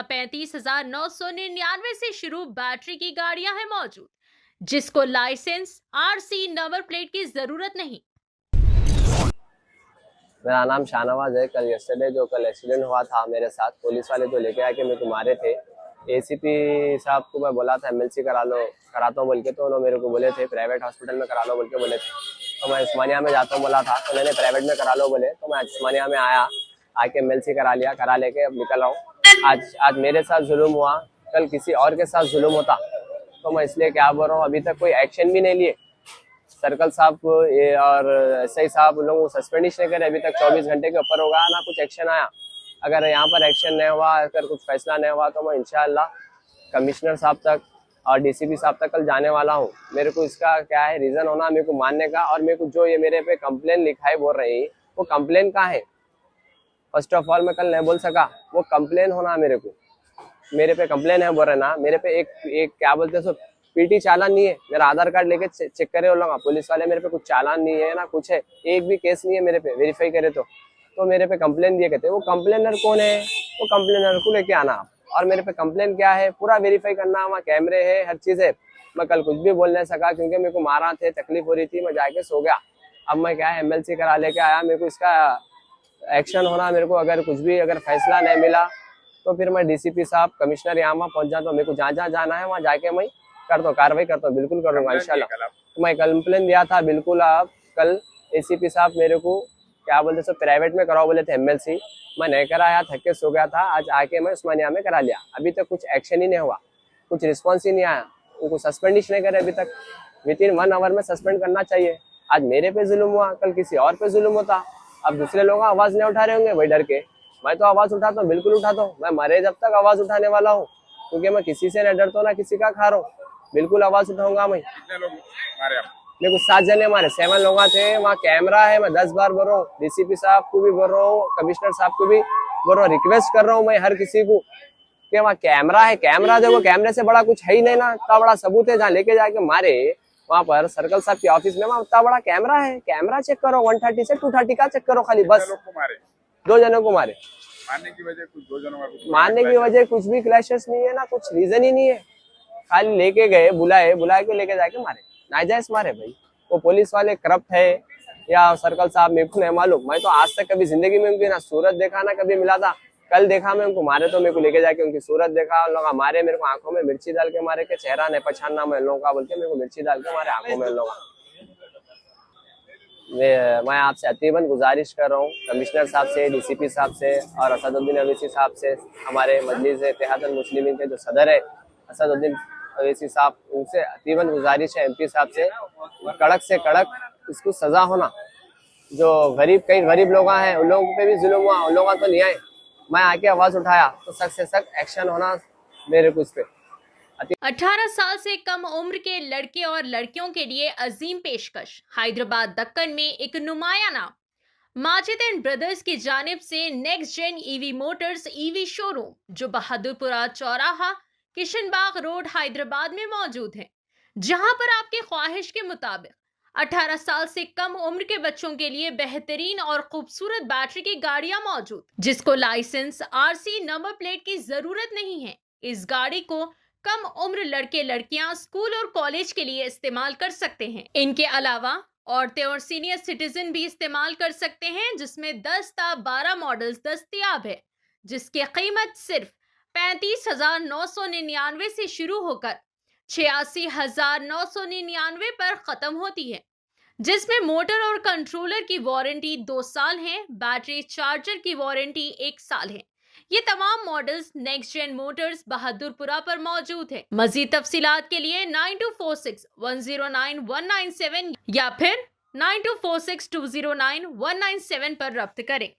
35,999 से शुरू बैटरी की गाड़ियां हैं मौजूद, जिसको लाइसेंस, आरसी, नंबर प्लेट की जरूरत नहीं। मेरा नाम शाहनवाज है। कल एक्सीडेंट हुआ था मेरे साथ, पुलिस वाले जो लेके आके मेरे को मारे थे, एसीपी साहब को मैं बोला था एमएलसी कराता हूँ बोल के, तो उन्होंने मेरे को बोले थे प्राइवेट हॉस्पिटल में करा लो बोल के बोले थे। तो मैं उस्मानिया में जाता हूँ बोला था, तो मैंने प्राइवेट में करा लो बोले, तो मैं उस्मानिया में आया, आके एमएलसी करा लिया, करा लेके अब निकल रहा हूँ। आज मेरे साथ जुल्म हुआ, कल किसी और के साथ जुल्म होता, तो मैं इसलिए क्या बोल रहा हूँ, अभी तक कोई एक्शन भी नहीं लिए सर्कल साहब और एसआई साहब लोगों को सस्पेंड ही नहीं करे। अभी तक 24 घंटे के ऊपर होगा ना कुछ एक्शन आया। अगर यहाँ पर एक्शन नहीं हुआ, अगर कुछ फैसला नहीं हुआ, तो मैं इंशाल्लाह कमिश्नर साहब तक और डीसीपी साहब तक कल जाने वाला हूँ। मेरे को इसका क्या है रीजन होना मेरे को मानने का, और मेरे को जो ये मेरे पे कंप्लेन लिखा है बोल रही वो कंप्लेन का है। फर्स्ट ऑफ ऑल मैं कल नहीं बोल सका, वो कंप्लेन होना मेरे पे कंप्लेन है बोल रहे ना। मेरे पे एक क्या बोलते हैं पीटी चालान नहीं है, मेरा आधार कार्ड लेके चेक करे बोलूंगा, पुलिस वाले मेरे पे कुछ चालान नहीं है ना कुछ है, एक भी केस नहीं है मेरे पे, वेरीफाई करे तो मेरे पे कंप्लेन दिए कहते। वो कंप्लेनर कौन है, वो कंप्लेनर को लेके आना आप, और मेरे पे कंप्लेन क्या है पूरा वेरीफाई करना, वहाँ कैमरे है, हर चीज है। मैं कल कुछ भी बोल नहीं सका क्योंकि मेरे को मारा थे, तकलीफ हो रही थी, मैं जाके सो गया। अब मैं क्या है एमएलसी करा लेके आया, मेरे को इसका एक्शन होना, मेरे को अगर कुछ भी अगर फैसला नहीं मिला तो फिर मैं डीसीपी साहब कमिश्नर यहाँ वहाँ पहुंच जाता हूँ। मेरे को जहाँ जहाँ जाना है वहाँ जाके मैं करता हूँ, कार्रवाई करता हूँ, बिल्कुल करूंगा इंशाल्लाह। तो मैं कंप्लेन दिया था बिल्कुल। आप कल एसीपी साहब मेरे को क्या बोलते सो प्राइवेट में कराओ बोले थे एमएलसी, मैं नहीं कराया, थक के सो गया था। आज आके मैं उस्मानिया में करा लिया, अभी तक कुछ एक्शन ही नहीं हुआ, कुछ रिस्पॉन्स ही नहीं आया, उनको सस्पेंड ही नहीं करे अभी तक। विदिन 1 आवर में सस्पेंड करना चाहिए। आज मेरे पे जुल्म हुआ, कल किसी और पे जुल्म होता। अब दूसरे लोग आवाज नहीं उठा रहे होंगे वही डर के, मैं तो आवाज उठाता हूँ, बिल्कुल उठाता हूँ। मैं मरे जब तक आवाज उठाने वाला हूँ, क्योंकि मैं किसी से न डरता हूँ ना किसी का खा रहा हूँ, बिल्कुल आवाज उठाऊंगा मैं। कितने लोग मारे आप? मेरे को 7 जने हमारे 7 लोग थे, वहाँ कैमरा है। मैं 10 बार बोल रहा हूँ, डीसीपी साहब को भी बोल रहा हूँ, कमिश्नर साहब को भी बोल रहा हूँ, रिक्वेस्ट कर रहा हूँ मैं हर किसी को कि वहाँ कैमरा है। कैमरा देखो, कैमरे से बड़ा कुछ है ही नहीं ना, इतना बड़ा सबूत है। जहाँ लेके जाके मारे वहाँ पर सर्कल साहब के ऑफिस में, वहाँ इतना बड़ा कैमरा है, कैमरा चेक करो। 130 से 230 का चेक करो खाली, बस। लोग को मारे? 2 जनों को मारे। मारने की वजह कुछ, 2 जनों का मारने की वजह कुछ भी क्लैशेस नहीं है ना, कुछ रीजन ही नहीं है, खाली लेके गए, बुलाए के लेके जाके मारे, नाजायज मारे भाई। वो पुलिस वाले करप्ट है या सर्कल साहब मेरे को नहीं मालूम। मैं तो आज तक कभी जिंदगी में उनकी ना सूरत देखा ना कभी मिला था। कल देखा मैं उनको मारे, तो मेरे को लेके जाके उनकी सूरत देखा, उन लोग मारे, मेरे को आंखों में मिर्ची डाल के मारे, के चेहरा नहीं पहचानना मैं लोगों का बोल के मेरे को मिर्ची डाल के मारे आंखों में लोग। मैं आपसे अतीबन गुजारिश कर रहा हूँ कमिश्नर साहब से, डीसीपी साहब से और असदुद्दीन अवैसी साहब से, हमारे मजलिस इत्तेहादुल मुस्लिमीन के जो सदर है असदुद्दीन अवैसी साहब, उनसे अतीबन गुजारिश है एमपी साहब से कड़क इसको सजा होना। जो कई गरीब लोग हैं उन लोगों पे भी जुल्म हुआ, उन लोगों तो नहीं आए, मैं आके आवाज उठाया, तो सख्त से सख्त एक्शन होना मेरे को इस पे। 18 साल से कम उम्र के लड़के और लड़कियों के लिए अजीम पेशकश। हैदराबाद दक्कन में एक नुमाया नाम माजिद एंड ब्रदर्स की जानिब से next gen EV motors EV showroom, जो बहादुरपुरा चौराहा, किशनबाग रोड, हैदराबाद में मौजूद है, जहां पर आपके ख्वाहिश के मुताबिक 18 साल से कम उम्र के बच्चों के लिए बेहतरीन और खूबसूरत बैटरी की गाड़ियां मौजूद, जिसको लाइसेंस, आरसी, नंबर प्लेट की जरूरत नहीं है। इस गाड़ी को कम उम्र लड़के लड़कियां स्कूल और कॉलेज के लिए इस्तेमाल कर सकते हैं। इनके अलावा औरतें और सीनियर सिटीजन भी इस्तेमाल कर सकते हैं, जिसमें 10 ता 12 मॉडल्स दस्तयाब है, जिसकी कीमत सिर्फ 35,999 से शुरू होकर 86,999 पर खत्म होती है, जिसमें मोटर और कंट्रोलर की वारंटी 2 साल है, बैटरी चार्जर की वारंटी 1 साल है। ये तमाम models next gen motors Bahadurpura पर मौजूद है। मजीद तफसीलात के लिए 9246109197 या फिर 9246209197 पर रब्त करें।